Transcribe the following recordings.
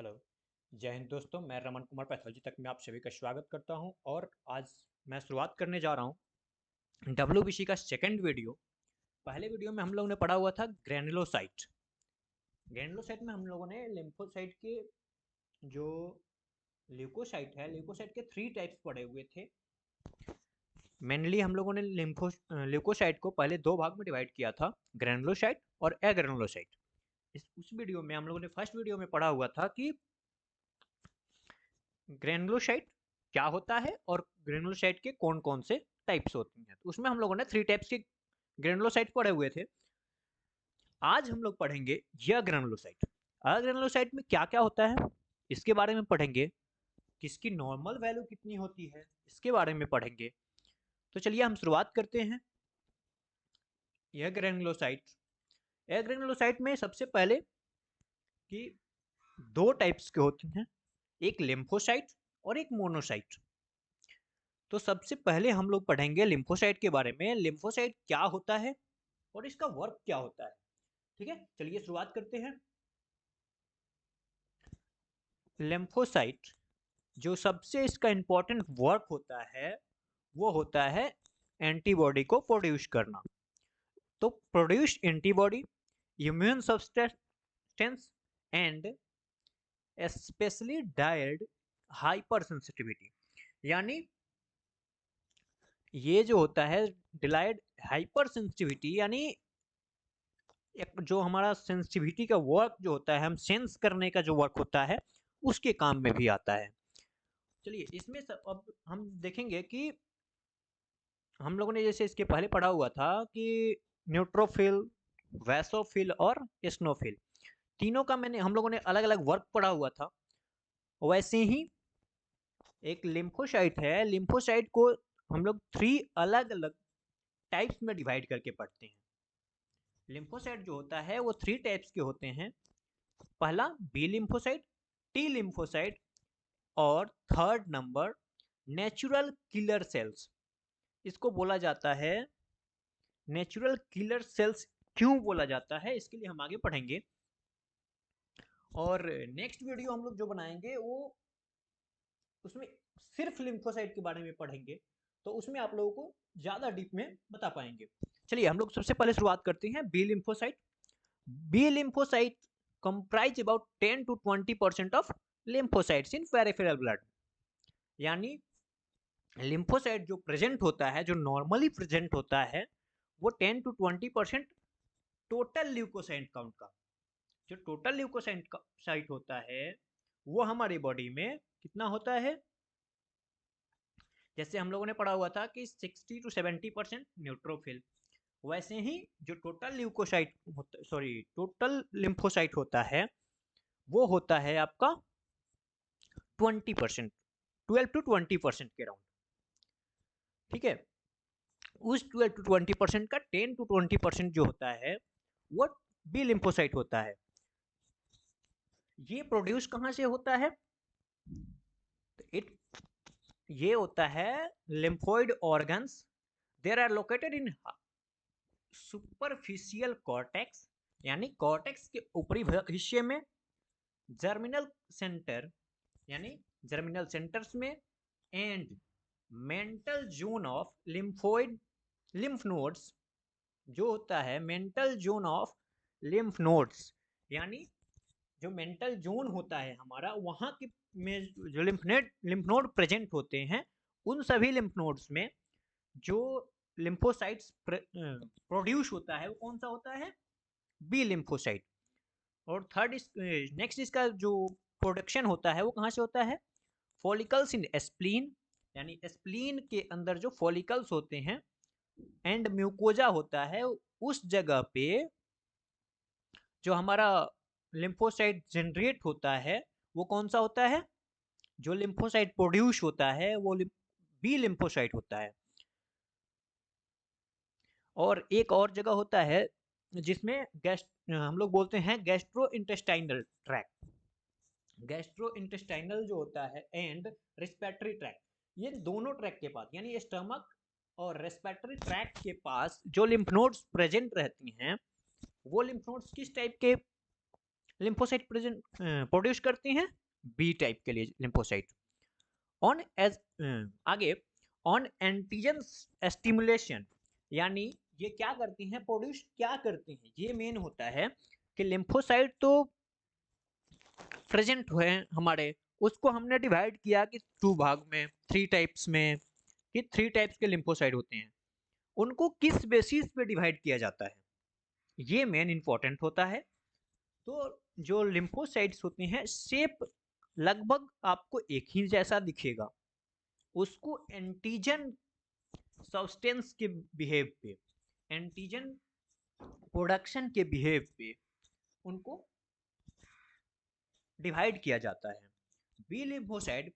Hello. जय हिंद दोस्तों, मैं रमन कुमार पैथोलॉजी तक में आप सभी का स्वागत करता हूं। और आज मैं शुरुआत करने जा रहा हूं डब्ल्यूबीसी का सेकंड वीडियो। पहले वीडियो में हम लोगों ने पढ़ा हुआ था ग्रेनुलोसाइट। ग्रेनुलोसाइट में हम लोगों ने लिम्फोसाइट के जो ल्यूकोसाइट है, ल्यूकोसाइट के 3 टाइप्स पढ़े हुए थे। मेनली हम लोगों ने ल्यूकोसाइट को पहले 2 भाग में डिवाइड किया था, ग्रेनुलोसाइट और एग्रेनुलोसाइट। उस वीडियो में हम लोगों ने फर्स्ट वीडियो में पढ़ा हुआ था कि ग्रेनुलोसाइट क्या होता है और ग्रेनुलोसाइट के कौन कौन से टाइप्स होती हैं। तो उसमें हम लोगों ने 3 टाइप्स के ग्रेनुलोसाइट पढ़े हुए थे। आज हम लोग पढ़ेंगे यह ग्रेनुलोसाइट। ग्रेनुलोसाइट में क्या क्या होता है इसके बारे में पढ़ेंगे। किसकी नॉर्मल वैल्यू कितनी होती है इसके बारे में पढ़ेंगे। तो चलिए हम शुरुआत करते हैं। यह ग्रेनुलोसाइट में सबसे पहले कि 2 टाइप्स के होते हैं, एक लिम्फोसाइट और एक मोनोसाइट। तो सबसे पहले हम लोग पढ़ेंगे लिम्फोसाइट के बारे में। लिम्फोसाइट क्या होता है और इसका वर्क क्या होता है। ठीक है, चलिए शुरुआत करते हैं। लिम्फोसाइट जो सबसे इसका इंपॉर्टेंट वर्क होता है वो होता है एंटीबॉडी को प्रोड्यूस करना। तो produce antibody, immune substance and specially dialled hyper sensitivity. यानी ये जो होता है डिलाइड हाइपर सेंसिटिविटी, यानी एक जो हमारा सेंसिटिविटी का वर्क जो होता है, हम सेंस करने का जो वर्क होता है उसके काम में भी आता है। चलिए इसमें अब हम देखेंगे कि हम लोगों ने जैसे इसके पहले पढ़ा हुआ था कि न्यूट्रोफिल, वैसोफिल और एस्नोफिल, तीनों का मैंने हम लोगों ने अलग अलग वर्क पढ़ा हुआ था। वैसे ही एक लिम्फोसाइट है, लिम्फोसाइट को हम लोग 3 अलग अलग टाइप्स में डिवाइड करके पढ़ते हैं। लिम्फोसाइट जो होता है वो 3 टाइप्स के होते हैं। पहला बी लिम्फोसाइट, टी लिम्फोसाइट और third number natural killer cells. इसको बोला जाता है नेचुरल किलर सेल्स। क्यों बोला जाता है इसके लिए हम आगे पढ़ेंगे। और नेक्स्ट वीडियो हम लोग जो बनाएंगे वो उसमें सिर्फ लिम्फोसाइट के बारे में पढ़ेंगे, तो उसमें आप लोगों को ज्यादा डीप में बता पाएंगे। चलिए हम लोग सबसे पहले शुरुआत करते हैं B lymphocyte. B lymphocyte comprise about 10 to 20% of lymphocytes in peripheral blood। यानी लिम्फोसाइट जो प्रेजेंट होता है, जो नॉर्मली प्रेजेंट होता है, वो 10 to 20% टोटल ल्यूकोसाइट काउंट का। जो टोटल ल्यूकोसाइट साइट होता है वो हमारी बॉडी में कितना होता है। जैसे हम लोगों ने पढ़ा हुआ था कि 60 to 70% न्यूट्रोफिल, वैसे ही जो टोटल ल्यूकोसाइट टोटल लिम्फोसाइट होता है वो होता है आपका 20%, 12 to 20% के राउंड। ठीक है, उस 12 to 20% का 10 to 20% जो होता है वो बी लिम्फोसाइट होता है। ये प्रोड्यूस कहां से होता है? इट ये होता है lymphoid organs. There are located in superficial cortex, यानी कॉर्टेक्स के ऊपरी हिस्से में, जर्मिनल सेंटर यानी जर्मिनल सेंटर्स में, and mantle zone of lymphoid lymph nodes. जो होता है mantle zone of lymph nodes, यानी जो मेंटल जोन होता है हमारा, वहां के में जो लिम्फ नोड प्रेजेंट होते हैं, उन सभी लिम्फ नोड्स में जो लिम्फोसाइट्स प्रोड्यूस होता है वो कौन सा होता है? B lymphocyte. और थर्ड नेक्स्ट इसका जो प्रोडक्शन होता है वो कहाँ से होता है? फॉलिकल्स इन स्प्लीन, यानी स्प्लीन के अंदर जो फॉलिकल्स होते हैं एंड म्यूकोजा होता है, उस जगह पे जो हमारा लिम्फोसाइट जनरेट होता है वो कौन सा होता है? जो लिम्फोसाइट प्रोड्यूस होता है वो बी लिम्फोसाइट होता है। और एक और जगह होता है जिसमें हम लोग बोलते हैं gastro intestinal tract. Gastro intestinal जो होता है एंड रेस्पिरेटरी ट्रैक्ट, ये दोनों ट्रैक के पास, यानी स्टमक और रेस्पिरेटरी ट्रैक्ट के पास जो लिम्फ नोड्स प्रेजेंट रहती हैं, वो लिम्फ नोड्स किस टाइप के लिम्फोसाइट प्रोड्यूस करती हैं बी टाइप के लिए लिम्फोसाइट। ऑन एज आगे ऑन एंटीजन स्टिमुलेशन, यानी ये क्या करती हैं, प्रोड्यूस क्या करती हैं, ये मेन होता है कि लिम्फोसाइट तो प्रेजेंट हुए हैं हमारे, उसको हमने डिवाइड किया कि टू भाग में, थ्री टाइप्स में, कि थ्री टाइप्स के लिम्फोसाइट होते हैं, उनको किस बेसिस पे डिवाइड किया जाता है, ये मेन इंपॉर्टेंट होता है। तो जो लिम्फोसाइट्स होते हैं शेप लगभग आपको एक ही जैसा दिखेगा, उसको एंटीजन सब्सटेंस के बिहेव पे, एंटीजन प्रोडक्शन के बिहेव पे उनको डिवाइड किया जाता है। बी लिम्फोसाइट,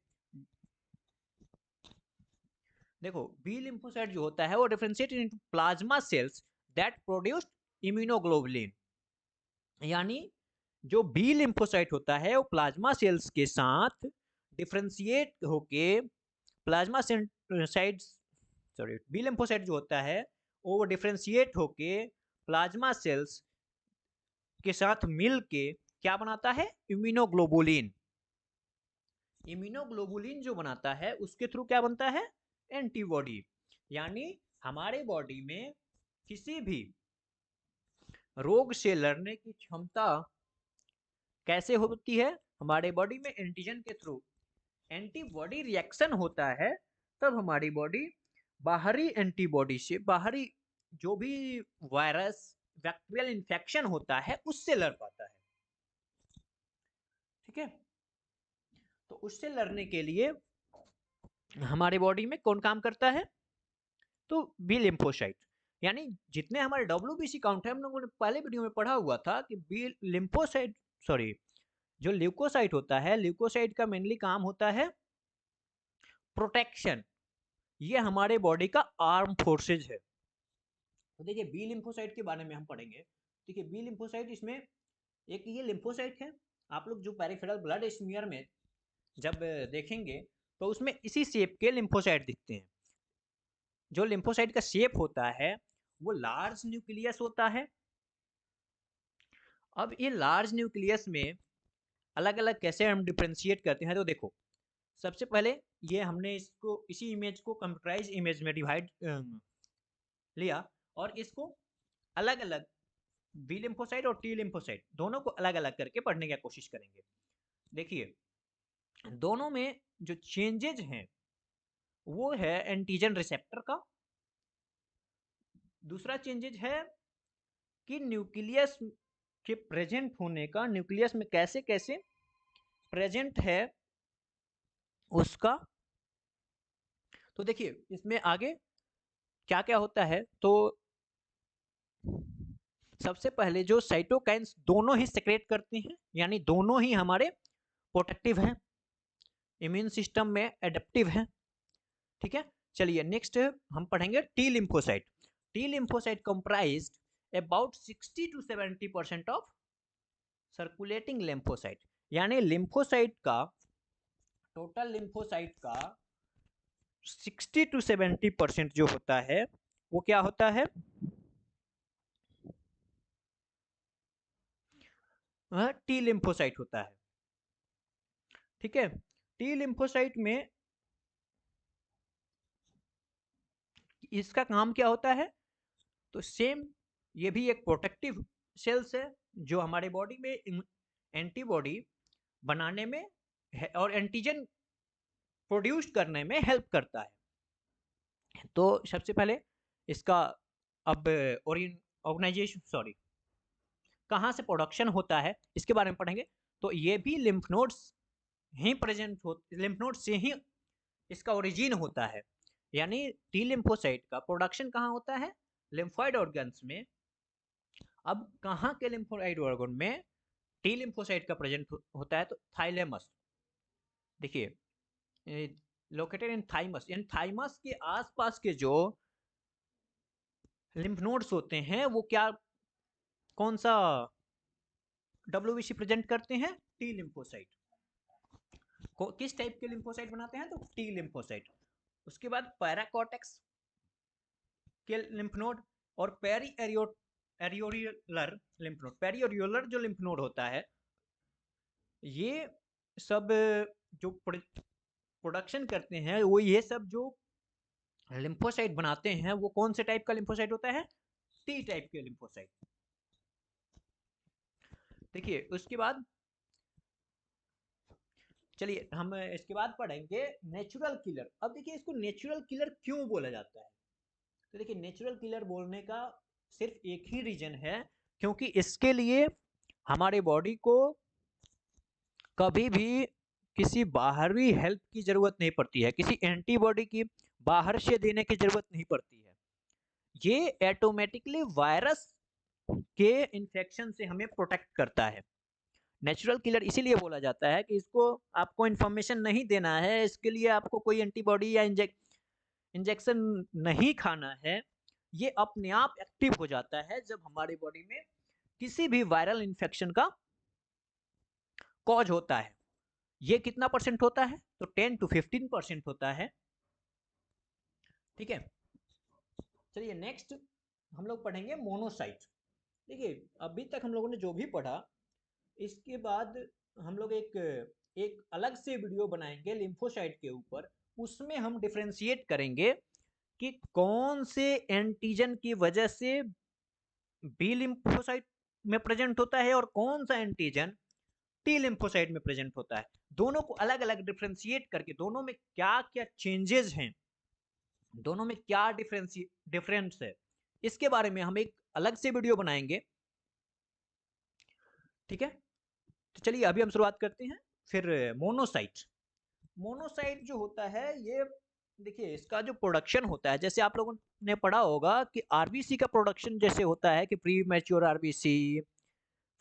देखो बी लिम्फोसाइट जो होता है वो differentiate into plasma cells that produce immunoglobulin, यानी जो बी लिम्फोसाइट होता है वो प्लाज्मा सेल्स के साथ डिफरेंशिएट होके plasmacytes, sorry B lymphocyte जो होता है वो डिफरेंशिएट होके प्लाज्मा सेल्स के साथ मिल के क्या बनाता है, इम्यूनोग्लोबुलिन। इम्यूनोग्लोबुलिन जो बनाता है उसके थ्रू क्या बनता है, एंटीबॉडी। यानी हमारे बॉडी में किसी भी रोग से लड़ने की क्षमता कैसे होती है, हमारे बॉडी में एंटीजन के थ्रू एंटीबॉडी रिएक्शन होता है, तब हमारी बॉडी बाहरी एंटीबॉडी से, बाहरी जो भी वायरस बैक्टीरियल इन्फेक्शन होता है उससे लड़ पाता है। ठीक है, तो उससे लड़ने के लिए हमारे बॉडी में कौन काम करता है, तो बी लिम्फोसाइट। यानी जितने हमारे डब्ल्यूबीसी काउंट है, हम लोगों ने पहले वीडियो में पढ़ा हुआ था कि बी लिम्फोसाइट, सॉरी जो ल्यूकोसाइट होता है, ल्यूकोसाइट का मेनली काम होता है प्रोटेक्शन, ये हमारे बॉडी का आर्म फोर्सेज है। तो देखिए बी लिम्फोसाइट के बारे में हम पढ़ेंगे। देखिए बी लिम्फोसाइट, इसमें एक ये लिम्फोसाइट है, आप लोग जो पेरिफेरल ब्लड स्मीयर में जब देखेंगे तो उसमें इसी शेप के लिम्फोसाइट दिखते हैं। जो लिम्फोसाइट का शेप होता है वो लार्ज न्यूक्लियस होता है। अब ये लार्ज न्यूक्लियस में अलग अलग कैसे हम डिफ्रेंशिएट करते हैं, तो देखो सबसे पहले ये हमने इसको, इसी इमेज को कंप्यूटराइज इमेज में डिवाइड लिया और इसको अलग अलग बी लिम्फोसाइट और टी लिम्फोसाइट दोनों को अलग अलग करके पढ़ने की कोशिश करेंगे। देखिए दोनों में जो चेंजेज हैं वो है एंटीजन रिसेप्टर का, दूसरा चेंजेज है कि न्यूक्लियस के प्रेजेंट होने का, न्यूक्लियस में कैसे कैसे प्रेजेंट है उसका। तो देखिए इसमें आगे क्या क्या होता है, तो सबसे पहले जो साइटोकाइंस दोनों ही सेक्रेट करते हैं, यानी दोनों ही हमारे प्रोटेक्टिव हैं, इम्यून सिस्टम में एडेप्टिव हैं। ठीक है, चलिए नेक्स्ट हम पढ़ेंगे T lymphocyte. T lymphocyte comprised about 60 to 70% of circulating lymphocyte, यानी लिम्फोसाइट का, टोटल लिम्फोसाइट का 60 to 70% जो होता है वो क्या होता है, वह टी लिम्फोसाइट होता है। ठीक है, टी लिम्फोसाइट में इसका काम क्या होता है, तो सेम ये भी एक प्रोटेक्टिव सेल्स है जो हमारे बॉडी में एंटीबॉडी बनाने में और एंटीजन प्रोड्यूस करने में हेल्प करता है। तो सबसे पहले इसका अब ऑर्गेनाइजेशन, सॉरी कहाँ से प्रोडक्शन होता है इसके बारे में पढ़ेंगे। तो ये भी लिम्फ नोड्स ही प्रेजेंट हो, लिम्फ नोड से ही इसका ओरिजिन होता है। यानी टी लिम्फोसाइट का प्रोडक्शन कहाँ होता है, लिम्फोइड ऑर्गन्स में। अब कहाँ के लिम्फोइड ऑर्गन में टी लिम्फोसाइट का प्रेजेंट होता है, तो थाइलेमस, देखिए लोकेटेड इन थाइमस, यानी थाइमस के आसपास के जो लिम्फ नोड्स होते हैं वो क्या, कौन सा डब्ल्यूबीसी प्रेजेंट करते हैं, टी लिम्फोसाइट। किस टाइप के लिम्फोसाइट बनाते हैं, तो टी लिम्फोसाइट। उसके बाद पैराकॉर्टेक्स के लिम्फ नोड और periarteriolar lymph node. Periarteriolar जो लिम्फ नोड होता है ये सब जो प्रोडक्शन करते हैं वो ये सब जो लिम्फोसाइट बनाते हैं वो कौन से टाइप का लिम्फोसाइट होता है? टी टाइप के लिम्फोसाइट। देखिए उसके बाद चलिए हम इसके बाद पढ़ेंगे नेचुरल किलर। अब देखिए इसको नेचुरल किलर क्यों बोला जाता है? तो देखिए नेचुरल किलर बोलने का सिर्फ एक ही रीजन है, क्योंकि इसके लिए हमारे बॉडी को कभी भी किसी बाहरी हेल्प की जरूरत नहीं पड़ती है, किसी एंटीबॉडी की बाहर से देने की जरूरत नहीं पड़ती है। ये ऑटोमेटिकली वायरस के इन्फेक्शन से हमें प्रोटेक्ट करता है। नेचुरल किलर इसीलिए बोला जाता है कि इसको आपको इन्फॉर्मेशन नहीं देना है, इसके लिए आपको कोई एंटीबॉडी या इंजेक्शन नहीं खाना है। ये अपने आप एक्टिव हो जाता है जब हमारी बॉडी में किसी भी वायरल इन्फेक्शन का कॉज होता है। ये कितना परसेंट होता है? तो 10 to 15% होता है। ठीक है, चलिए नेक्स्ट हम लोग पढ़ेंगे मोनोसाइट। देखिए अभी तक हम लोगों ने जो भी पढ़ा, इसके बाद हम लोग एक अलग से वीडियो बनाएंगे लिम्फोसाइट के ऊपर। उसमें हम डिफरेंशिएट करेंगे कि कौन से एंटीजन की वजह से बी लिम्फोसाइट में प्रेजेंट होता है और कौन सा एंटीजन टी लिम्फोसाइट में प्रेजेंट होता है। दोनों को अलग अलग डिफरेंशिएट करके दोनों में क्या क्या चेंजेस हैं, दोनों में क्या डिफरेंस है, इसके बारे में हम एक अलग से वीडियो बनाएंगे। ठीक है, तो चलिए अभी हम शुरुआत करते हैं। फिर मोनोसाइट। मोनोसाइट जो होता है ये देखिए इसका जो प्रोडक्शन होता है, जैसे आप लोगों ने पढ़ा होगा कि आरबीसी का प्रोडक्शन जैसे होता है कि प्री मैच्योर आरबीसी,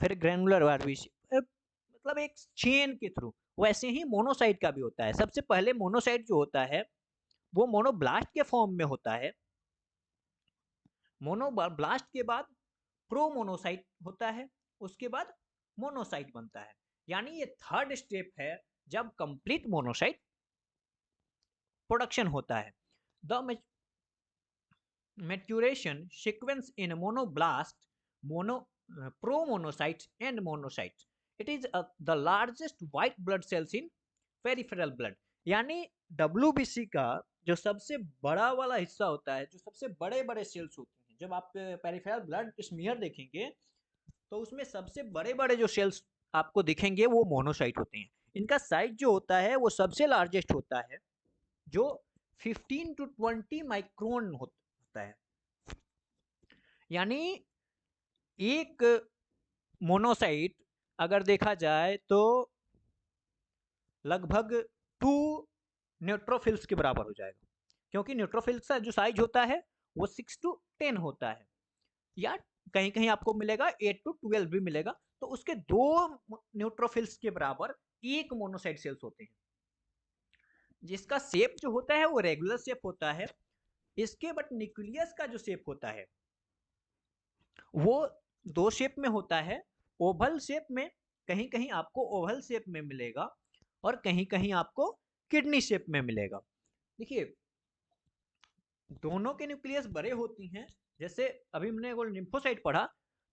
फिर ग्रैनुलर आरबीसी, मतलब एक चेन के थ्रू, वैसे ही मोनोसाइट का भी होता है। सबसे पहले मोनोसाइट जो होता है वो मोनोब्लास्ट के फॉर्म में होता है। मोनोब्लास्ट के बाद प्रोमोनोसाइट होता है, उसके बाद मोनोसाइट बनता है। यानी ये थर्ड स्टेप है जब कंप्लीट मोनोसाइट प्रोडक्शन होता है। The maturation sequence in monoblast, promonocytes and monocytes. It is the largest white blood cells in peripheral blood. यानी WBC का जो सबसे बड़ा वाला हिस्सा होता है, जो सबसे बड़े बड़े सेल्स होते हैं, जब आप पेरिफेरल ब्लड स्मीयर देखेंगे तो उसमें सबसे बड़े बड़े जो सेल्स आपको दिखेंगे वो मोनोसाइट होते हैं। इनका साइज जो होता है वो सबसे लार्जेस्ट होता है, जो 15 to 20 माइक्रोन होता है। यानी एक मोनोसाइट अगर देखा जाए तो लगभग 2 न्यूट्रोफिल्स के बराबर हो जाएगा, क्योंकि न्यूट्रोफिल्स का जो साइज होता है वो 6 to 10 होता है, या कहीं कहीं आपको मिलेगा 8 to 12 भी मिलेगा। तो उसके 2 न्यूट्रोफिल्स के बराबर एक मोनोसाइट सेल्स होते हैं, जिसका शेप जो होता है वो रेगुलर शेप होता है। इसके बट न्यूक्लियस का जो शेप होता है वो 2 शेप में होता है। ओवल शेप में, कहीं कहीं आपको ओवल शेप में मिलेगा और कहीं कहीं आपको किडनी शेप में मिलेगा। देखिए दोनों के न्यूक्लियस बड़े होती हैं। जैसे अभी हमने वो लिम्फोसाइट पढ़ा,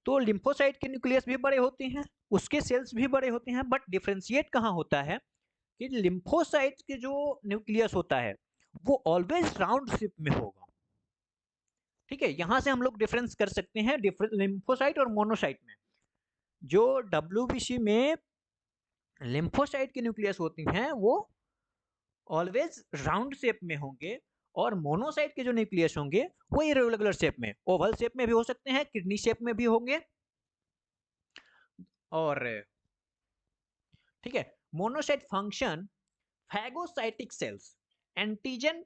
तो लिम्फोसाइट के न्यूक्लियस भी बड़े होते हैं, उसके सेल्स भी बड़े होते हैं, बट डिफरेंशिएट कहाँ होता है कि लिम्फोसाइट के जो न्यूक्लियस होता है वो ऑलवेज राउंड शेप में होगा। ठीक है, यहां से हम लोग डिफरेंस कर सकते हैं लिम्फोसाइट और मोनोसाइट में। जो WBC में लिम्फोसाइट की न्यूक्लियस होती हैं वो ऑलवेज राउंड शेप में होंगे, और मोनोसाइट के जो न्यूक्लियस होंगे वो इरेगुलर शेप में, ओवल शेप में भी हो सकते हैं, किडनी शेप में भी होंगे। और ठीक है, monocyte function phagocytic cells, antigen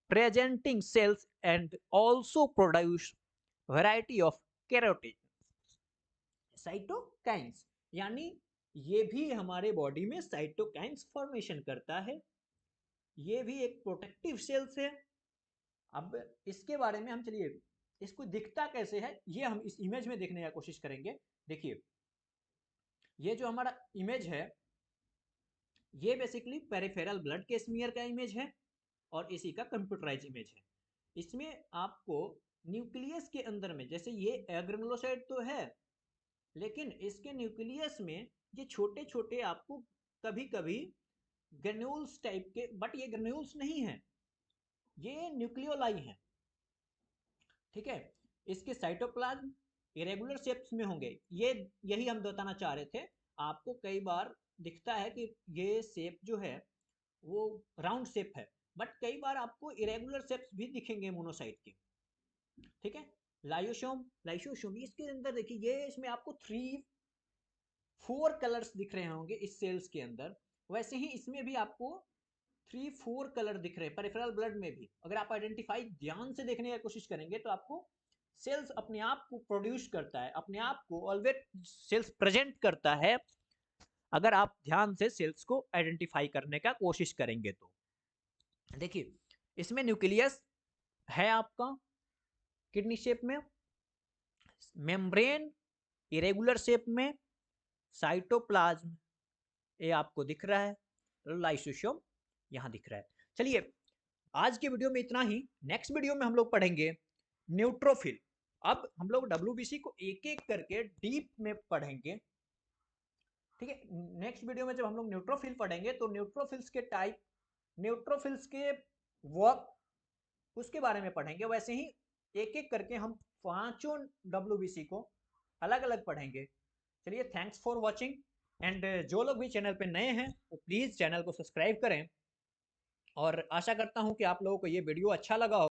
presenting cells, and also produce variety of keratin cytokines. यानी ये भी हमारे बॉडी में साइटोकाइंस फॉर्मेशन करता है, ये भी एक प्रोटेक्टिव सेल्स है। अब इसके बारे में हम चलिए इसको दिखता कैसे है ये हम इस इमेज में देखने की कोशिश करेंगे। देखिए ये जो हमारा इमेज है ये बेसिकली पेरिफेरल ब्लड के स्मीयर का इमेज है और इसी का कंप्यूटराइज इमेज है। इसमें आपको न्यूक्लियस के अंदर में, जैसे ये एग्रेनुलोसाइट तो है, लेकिन इसके न्यूक्लियस में ये छोटे छोटे आपको कभी कभी ग्रेन्यूल्स टाइप के, बट ये ग्रेन्यूल्स नहीं है, ये न्यूक्लियोलाई हैं, ठीक है। इसके साइटोप्लाज्म इरेगुलर शेप्स में होंगे, ये यही हम बताना चाह रहे थे। आपको कई बार दिखता है कि ये शेप जो है वो राउंड शेप है, बट कई बार आपको इरेगुलर शेप्स भी दिखेंगे मोनोसाइट के, ठीक है। लाइसोसोम, लाइसोसोम इसके अंदर देखिए, ये इसमें आपको 3-4 कलर्स दिख रहे होंगे इस सेल्स के अंदर, वैसे ही इसमें भी आपको 3-4 कलर दिख रहे हैं पेरिफेरल ब्लड में भी। अगर आप आइडेंटिफाई ध्यान से देखने की कोशिश करेंगे तो आपको सेल्स अपने आप को प्रोड्यूस करता है, अपने आप को ऑलवेज सेल्स प्रेजेंट करता है, अगर आप ध्यान से सेल्स को आइडेंटिफाई करने का कोशिश करेंगे तो। देखिए इसमें न्यूक्लियस है आपका किडनी शेप में, मेम्ब्रेन इरेगुलर शेप में, साइटोप्लाज्म ये आपको दिख रहा है, लाइसोसोम यहाँ दिख रहा है। चलिए आज के वीडियो में इतना ही। नेक्स्ट वीडियो में हम लोग पढ़ेंगे न्यूट्रोफिल। अब हम लोग डब्ल्यूबीसी को एक एक करके डीप में पढ़ेंगे, ठीक है। नेक्स्ट वीडियो में जब हम लोग न्यूट्रोफिल पढ़ेंगे तो न्यूट्रोफिल्स के टाइप, न्यूट्रोफिल्स के वर्क, उसके बारे में पढ़ेंगे। वैसे ही एक एक करके हम पांचों डब्ल्यूबीसी को अलग अलग पढ़ेंगे। चलिए थैंक्स फॉर वॉचिंग, एंड जो लोग भी चैनल पे नए हैं वो प्लीज़ चैनल को सब्सक्राइब करें, और आशा करता हूँ कि आप लोगों को ये वीडियो अच्छा लगा हो।